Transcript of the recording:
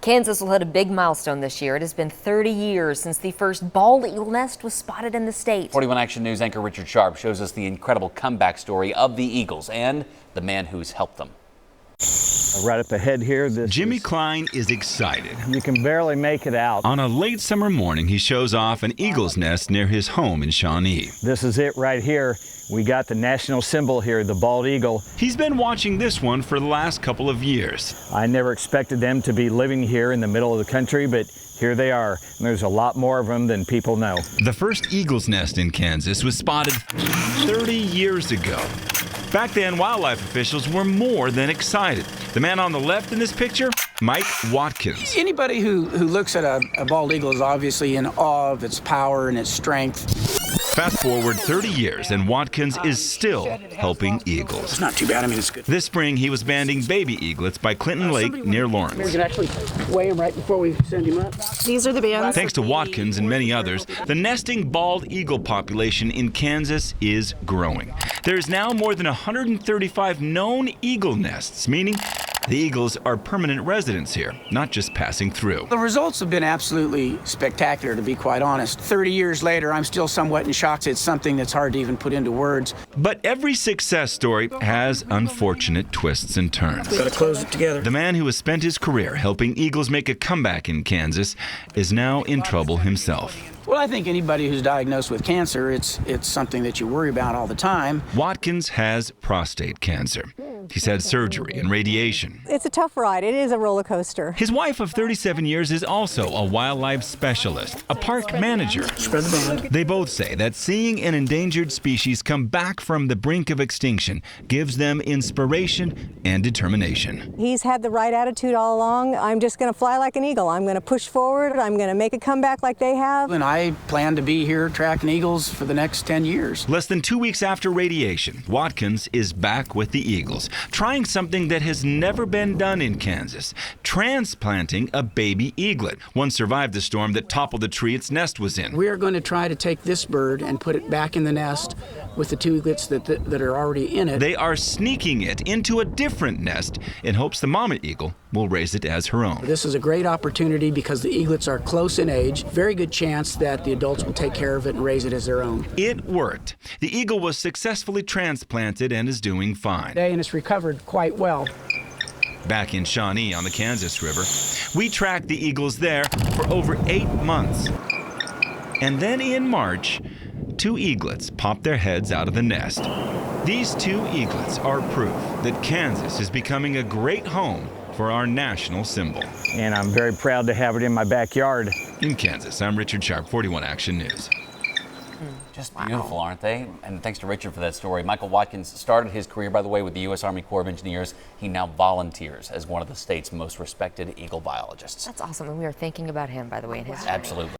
Kansas will hit a big milestone this year. It has been 30 years since the first bald eagle nest was spotted in the state. 41 Action News anchor Richard Sharp shows us the incredible comeback story of the Eagles and the man who's helped them. Right up ahead here, Jimmy Klein is excited. You can barely make it out. On a late summer morning, he shows off an eagle's nest near his home in Shawnee. This is it right here. We got the national symbol here, the bald eagle. He's been watching this one for the last couple of years. I never expected them to be living here in the middle of the country, but here they are. And there's a lot more of them than people know. The first eagle's nest in Kansas was spotted 30 years ago. Back then, wildlife officials were more than excited. The man on the left in this picture, Mike Watkins. Anybody who looks at a bald eagle is obviously in awe of its power and its strength. Fast forward 30 years and Watkins is still helping eagles. It's not too bad. I mean, it's good. This spring, he was banding baby eaglets by Clinton Lake near Lawrence. We can actually weigh him right before we send him up. These are the bands. Thanks to Watkins and many others, the nesting bald eagle population in Kansas is growing. There's now more than 135 known eagle nests, meaning the eagles are permanent residents here, not just passing through. The results have been absolutely spectacular, to be quite honest. 30 years later, I'm still somewhat in shock. It's something that's hard to even put into words. But every success story has unfortunate twists and turns. Got to close it together. The man who has spent his career helping eagles make a comeback in Kansas is now in trouble himself. Well, I think anybody who's diagnosed with cancer, it's something that you worry about all the time. Watkins has prostate cancer. He's had surgery and radiation. It's a tough ride. It is a roller coaster. His wife of 37 years is also a wildlife specialist, a park manager. Spread the band. They both say that seeing an endangered species come back from the brink of extinction gives them inspiration and determination. He's had the right attitude all along. I'm just going to fly like an eagle. I'm going to push forward. I'm going to make a comeback like they have. And I plan to be here tracking eagles for the next 10 years. Less than 2 weeks after radiation, Watkins is back with the eagles, trying something that has never been done in Kansas, transplanting a baby eaglet. One survived the storm that toppled the tree its nest was in. We are going to try to take this bird and put it back in the nest with the two eaglets that are already in it. They are sneaking it into a different nest in hopes the mama eagle will raise it as her own. This is a great opportunity because the eaglets are close in age. Very good chance that the adults will take care of it and raise it as their own. It worked. The eagle was successfully transplanted and is doing fine. And it's recovered quite well. Back in Shawnee on the Kansas River, we tracked the eagles there for over 8 months. And then in March, 2 eaglets popped their heads out of the nest. These 2 eaglets are proof that Kansas is becoming a great home for our national symbol. And I'm very proud to have it in my backyard. In Kansas, I'm Richard Sharp, 41 Action News. Just beautiful, aren't they? And thanks to Richard for that story. Michael Watkins started his career, by the way, with the U.S. Army Corps of Engineers. He now volunteers as one of the state's most respected eagle biologists. That's awesome. And we are thinking about him, by the way, in his Absolutely.